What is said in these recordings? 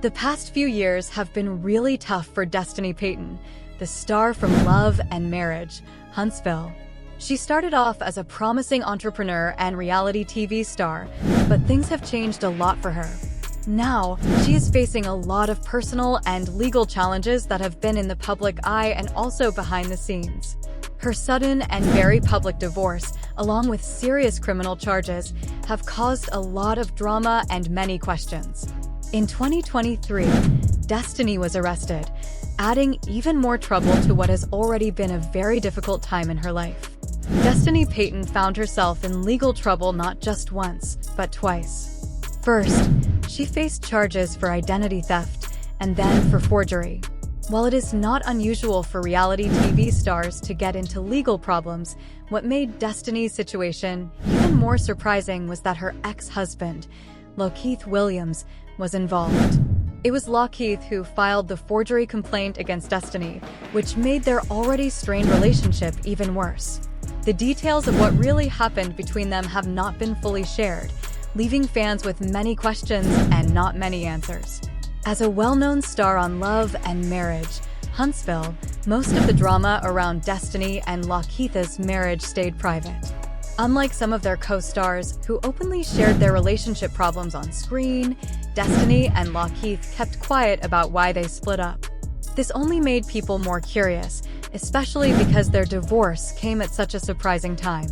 The past few years have been really tough for Destiny Payton, the star from Love and Marriage, Huntsville. She started off as a promising entrepreneur and reality TV star, but things have changed a lot for her. Now, she is facing a lot of personal and legal challenges that have been in the public eye and also behind the scenes. Her sudden and very public divorce, along with serious criminal charges, have caused a lot of drama and many questions. In 2023, Destiny was arrested, adding even more trouble to what has already been a very difficult time in her life. Destiny Payton found herself in legal trouble not just once, but twice. First, she faced charges for identity theft and then for forgery. While it is not unusual for reality TV stars to get into legal problems, what made Destiny's situation even more surprising was that her ex-husband, Lakeith Williams, was involved. It was Lakeith who filed the forgery complaint against Destiny, which made their already strained relationship even worse. The details of what really happened between them have not been fully shared, leaving fans with many questions and not many answers. As a well-known star on Love and Marriage, Huntsville, most of the drama around Destiny and Lakeith's marriage stayed private. Unlike some of their co-stars, who openly shared their relationship problems on screen, Destiny and Lakeith kept quiet about why they split up. This only made people more curious, especially because their divorce came at such a surprising time.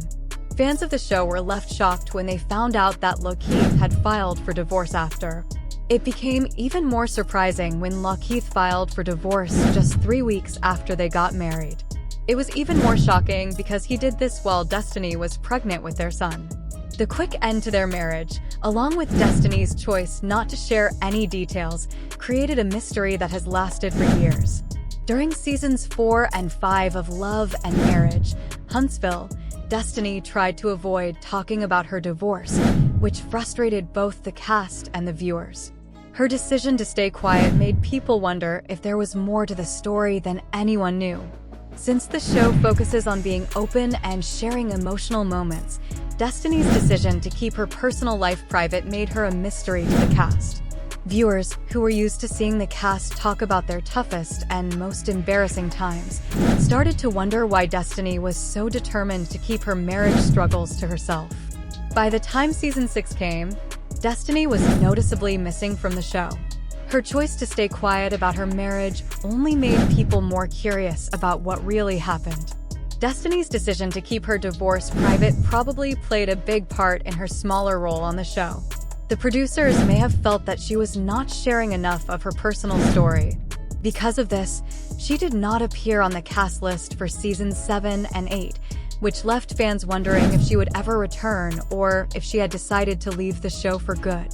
Fans of the show were left shocked when they found out that Lakeith had filed for divorce after. It became even more surprising when Lakeith filed for divorce just 3 weeks after they got married. It was even more shocking because he did this while Destiny was pregnant with their son. The quick end to their marriage, along with Destiny's choice not to share any details, created a mystery that has lasted for years. During seasons 4 and 5 of Love and Marriage, Huntsville, Destiny tried to avoid talking about her divorce, which frustrated both the cast and the viewers. Her decision to stay quiet made people wonder if there was more to the story than anyone knew. Since the show focuses on being open and sharing emotional moments, Destiny's decision to keep her personal life private made her a mystery to the cast. Viewers, who were used to seeing the cast talk about their toughest and most embarrassing times, started to wonder why Destiny was so determined to keep her marriage struggles to herself. By the time season 6 came, Destiny was noticeably missing from the show. Her choice to stay quiet about her marriage only made people more curious about what really happened. Destiny's decision to keep her divorce private probably played a big part in her smaller role on the show. The producers may have felt that she was not sharing enough of her personal story. Because of this, she did not appear on the cast list for seasons 7 and 8, which left fans wondering if she would ever return or if she had decided to leave the show for good.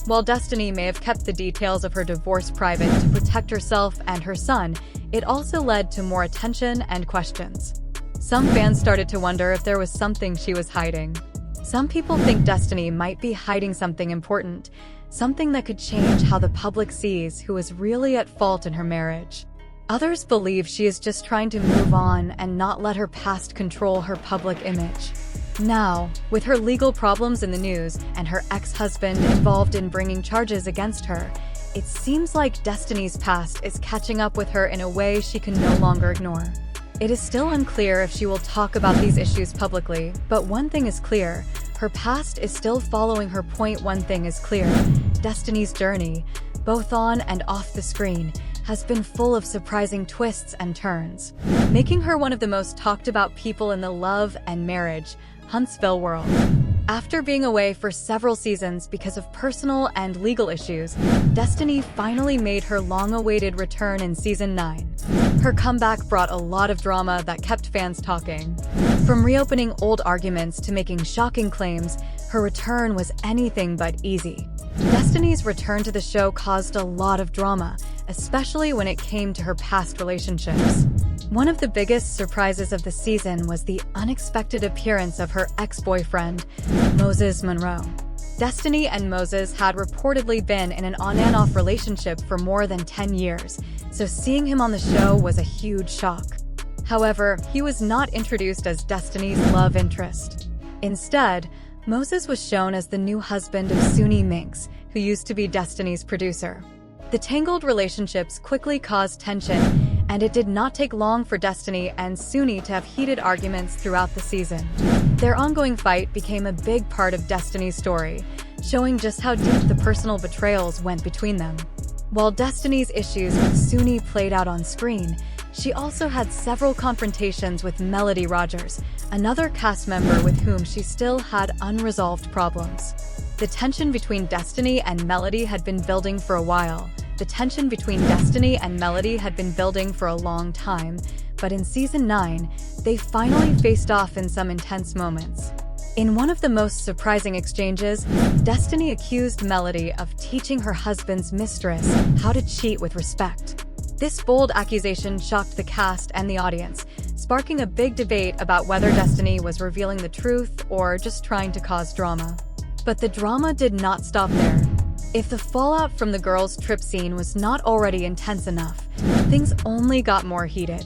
While Destiny may have kept the details of her divorce private to protect herself and her son, it also led to more attention and questions. Some fans started to wonder if there was something she was hiding. Some people think Destiny might be hiding something important, something that could change how the public sees who is really at fault in her marriage. Others believe she is just trying to move on and not let her past control her public image. Now, with her legal problems in the news and her ex-husband involved in bringing charges against her, it seems like Destiny's past is catching up with her in a way she can no longer ignore. It is still unclear if she will talk about these issues publicly, but one thing is clear: her past is still following her. One thing is clear: Destiny's journey, both on and off the screen, has been full of surprising twists and turns, making her one of the most talked about people in the Love and Marriage, Huntsville world. After being away for several seasons because of personal and legal issues, Destiny finally made her long-awaited return in season 9. Her comeback brought a lot of drama that kept fans talking. From reopening old arguments to making shocking claims, her return was anything but easy. Destiny's return to the show caused a lot of drama, especially when it came to her past relationships. One of the biggest surprises of the season was the unexpected appearance of her ex-boyfriend, Moses Monroe. Destiny and Moses had reportedly been in an on-and-off relationship for more than 10 years, so seeing him on the show was a huge shock. However, he was not introduced as Destiny's love interest. Instead, Moses was shown as the new husband of Suni Minx, who used to be Destiny's producer. The tangled relationships quickly caused tension, and it did not take long for Destiny and Suni to have heated arguments throughout the season. Their ongoing fight became a big part of Destiny's story, showing just how deep the personal betrayals went between them. While Destiny's issues with Suni played out on screen, she also had several confrontations with Melody Rogers, another cast member with whom she still had unresolved problems. The tension between Destiny and Melody had been building for a while. The tension between Destiny and Melody had been building for a long time, but in Season 9, they finally faced off in some intense moments. In one of the most surprising exchanges, Destiny accused Melody of teaching her husband's mistress how to cheat with respect. This bold accusation shocked the cast and the audience, sparking a big debate about whether Destiny was revealing the truth or just trying to cause drama. But the drama did not stop there. If the fallout from the girls' trip scene was not already intense enough, things only got more heated.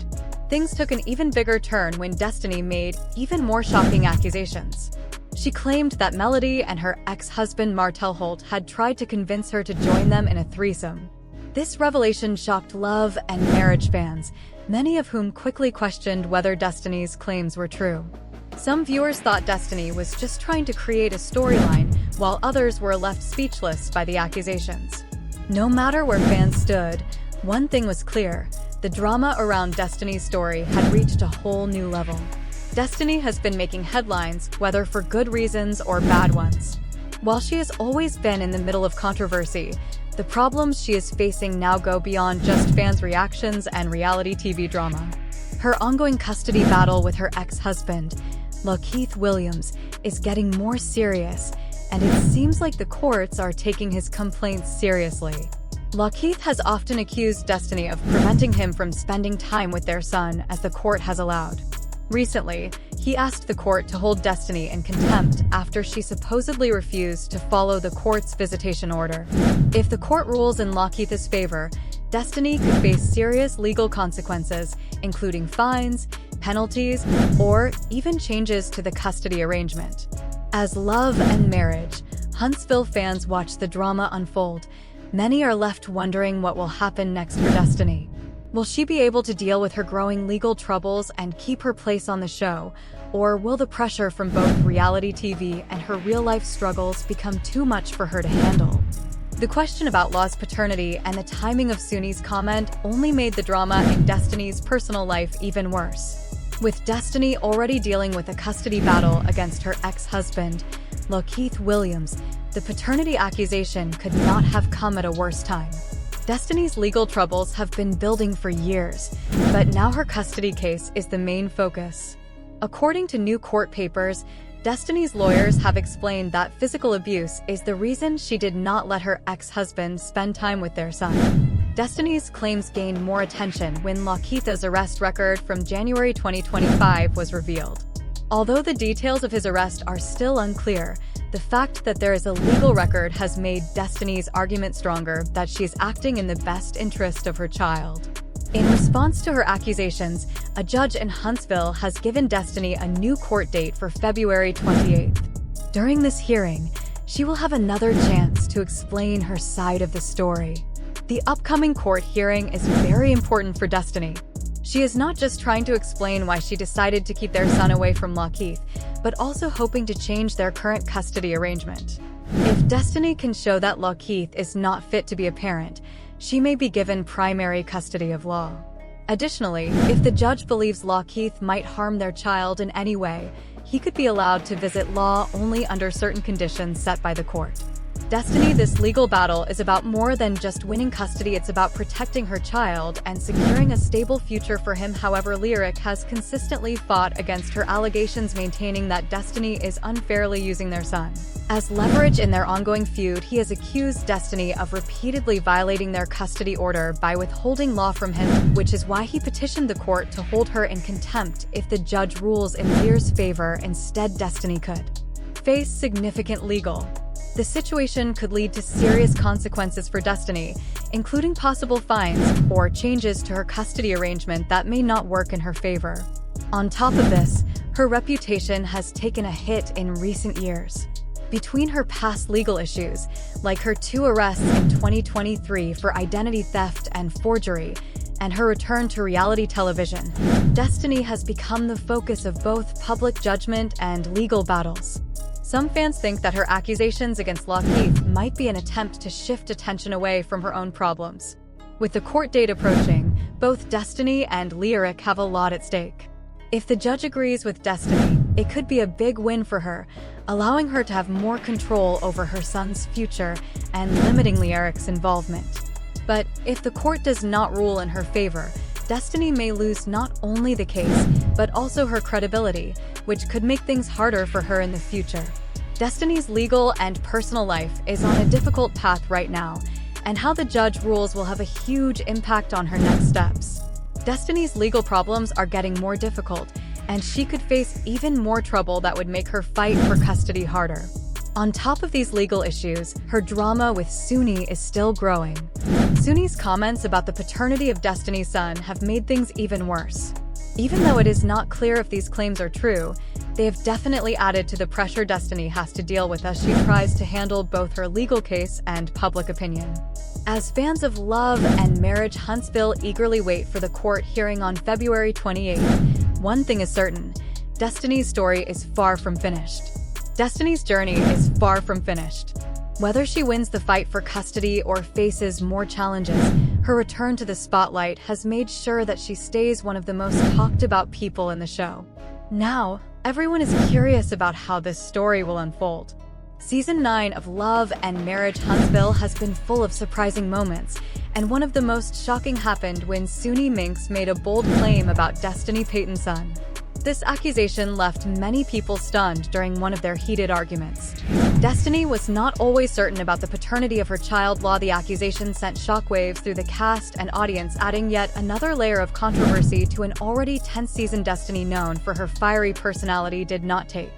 Things took an even bigger turn when Destiny made even more shocking accusations. She claimed that Melody and her ex-husband Martel Holt had tried to convince her to join them in a threesome. This revelation shocked Love and Marriage fans, many of whom quickly questioned whether Destiny's claims were true. Some viewers thought Destiny was just trying to create a storyline, while others were left speechless by the accusations. No matter where fans stood, one thing was clear: the drama around Destiny's story had reached a whole new level. Destiny has been making headlines, whether for good reasons or bad ones. While she has always been in the middle of controversy, the problems she is facing now go beyond just fans' reactions and reality TV drama. Her ongoing custody battle with her ex-husband, Lakeith Williams, is getting more serious, and it seems like the courts are taking his complaints seriously. Lakeith has often accused Destiny of preventing him from spending time with their son, as the court has allowed. Recently, he asked the court to hold Destiny in contempt after she supposedly refused to follow the court's visitation order. If the court rules in Lakeith's favor, Destiny could face serious legal consequences, including fines, penalties, or even changes to the custody arrangement. As Love and Marriage, Huntsville fans watch the drama unfold, many are left wondering what will happen next for Destiny. Will she be able to deal with her growing legal troubles and keep her place on the show, or will the pressure from both reality TV and her real-life struggles become too much for her to handle? The question about Law's paternity and the timing of Suni's comment only made the drama in Destiny's personal life even worse. With Destiny already dealing with a custody battle against her ex-husband, Lakeith Williams, the paternity accusation could not have come at a worse time. Destiny's legal troubles have been building for years, but now her custody case is the main focus. According to new court papers, Destiny's lawyers have explained that physical abuse is the reason she did not let her ex-husband spend time with their son. Destiny's claims gained more attention when Lakeith's arrest record from January 2025 was revealed. Although the details of his arrest are still unclear, the fact that there is a legal record has made Destiny's argument stronger that she is acting in the best interest of her child. In response to her accusations, a judge in Huntsville has given Destiny a new court date for February 28th. During this hearing, she will have another chance to explain her side of the story. The upcoming court hearing is very important for Destiny. She is not just trying to explain why she decided to keep their son away from Lakeith, but also hoping to change their current custody arrangement. If Destiny can show that Lakeith is not fit to be a parent, she may be given primary custody of Law. Additionally, if the judge believes Lakeith might harm their child in any way, he could be allowed to visit Law only under certain conditions set by the court. Destiny, this legal battle is about more than just winning custody. It's about protecting her child and securing a stable future for him. However, Lyric has consistently fought against her allegations, maintaining that Destiny is unfairly using their son. As leverage in their ongoing feud, he has accused Destiny of repeatedly violating their custody order by withholding Law from him, which is why he petitioned the court to hold her in contempt if the judge rules in Lear's favor. Instead, Destiny could face significant legal. The situation could lead to serious consequences for Destiny, including possible fines or changes to her custody arrangement that may not work in her favor. On top of this, her reputation has taken a hit in recent years. Between her past legal issues, like her 2 arrests in 2023 for identity theft and forgery, and her return to reality television, Destiny has become the focus of both public judgment and legal battles. Some fans think that her accusations against Lockheath might be an attempt to shift attention away from her own problems. With the court date approaching, both Destiny and Lyric have a lot at stake. If the judge agrees with Destiny, it could be a big win for her, allowing her to have more control over her son's future and limiting Lyric's involvement. But if the court does not rule in her favor, Destiny may lose not only the case, but also her credibility, which could make things harder for her in the future. Destiny's legal and personal life is on a difficult path right now, and how the judge rules will have a huge impact on her next steps. Destiny's legal problems are getting more difficult, and she could face even more trouble that would make her fight for custody harder. On top of these legal issues, her drama with Suni is still growing. Suni's comments about the paternity of Destiny's son have made things even worse. Even though it is not clear if these claims are true, they have definitely added to the pressure Destiny has to deal with as she tries to handle both her legal case and public opinion. As fans of Love and Marriage Huntsville eagerly wait for the court hearing on February 28th, one thing is certain: Destiny's story is far from finished. Destiny's journey is far from finished. Whether she wins the fight for custody or faces more challenges, her return to the spotlight has made sure that she stays one of the most talked about people in the show. Now, everyone is curious about how this story will unfold. Season 9 of Love and Marriage Huntsville has been full of surprising moments, and one of the most shocking happened when Suni Minx made a bold claim about Destiny Payton's son. This accusation left many people stunned during one of their heated arguments. Destiny was not always certain about the paternity of her child. The accusation sent shockwaves through the cast and audience, adding yet another layer of controversy to an already tense season Destiny, known for her fiery personality, did not take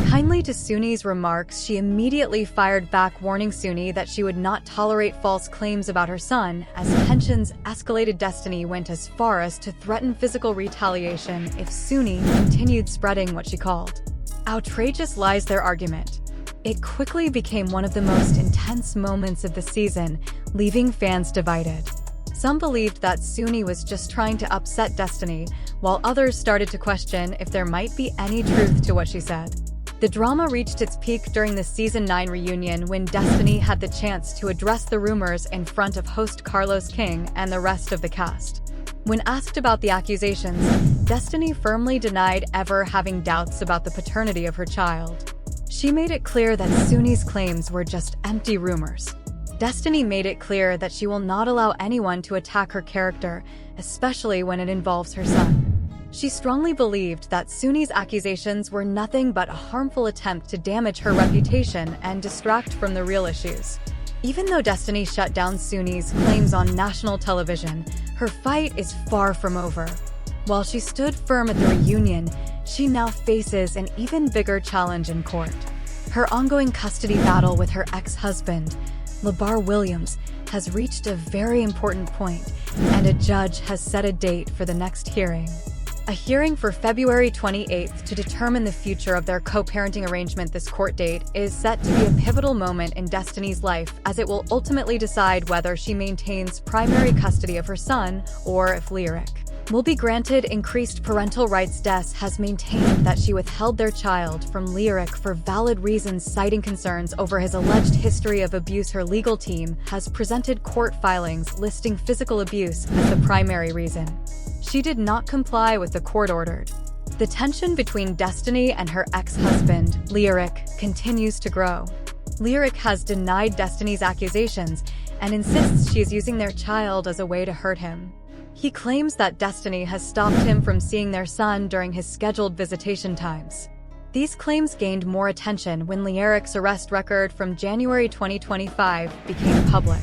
kindly to Suni's remarks. She immediately fired back, warning Suni that she would not tolerate false claims about her son. As tensions escalated, Destiny went as far as to threaten physical retaliation if Suni continued spreading what she called outrageous lies. Their argument, it quickly became one of the most intense moments of the season, leaving fans divided. Some believed that Suni was just trying to upset Destiny, while others started to question if there might be any truth to what she said. The drama reached its peak during the Season 9 reunion when Destiny had the chance to address the rumors in front of host Carlos King and the rest of the cast. When asked about the accusations, Destiny firmly denied ever having doubts about the paternity of her child. She made it clear that Suni's claims were just empty rumors. Destiny made it clear that she will not allow anyone to attack her character, especially when it involves her son. She strongly believed that Suni's accusations were nothing but a harmful attempt to damage her reputation and distract from the real issues. Even though Destiny shut down Suni's claims on national television, her fight is far from over. While she stood firm at the reunion, she now faces an even bigger challenge in court. Her ongoing custody battle with her ex-husband, LeBar Williams, has reached a very important point, and a judge has set a date for the next hearing. A hearing for February 28th to determine the future of their co-parenting arrangement. This court date is set to be a pivotal moment in Destiny's life, as it will ultimately decide whether she maintains primary custody of her son or if Lyric will be granted increased parental rights. Des has maintained that she withheld their child from Lyric for valid reasons, citing concerns over his alleged history of abuse. Her legal team has presented court filings listing physical abuse as the primary reason she did not comply with the court-ordered. The tension between Destiny and her ex-husband, Lyric, continues to grow. Lyric has denied Destiny's accusations and insists she is using their child as a way to hurt him. He claims that Destiny has stopped him from seeing their son during his scheduled visitation times. These claims gained more attention when Lyric's arrest record from January 2025 became public.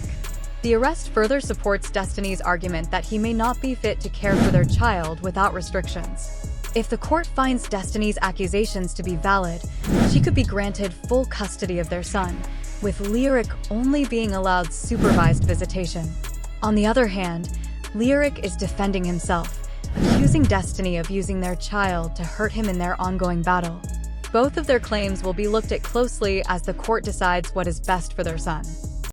The arrest further supports Destiny's argument that he may not be fit to care for their child without restrictions. If the court finds Destiny's accusations to be valid, she could be granted full custody of their son, with Lyric only being allowed supervised visitation. On the other hand, Lyric is defending himself, accusing Destiny of using their child to hurt him in their ongoing battle. Both of their claims will be looked at closely as the court decides what is best for their son.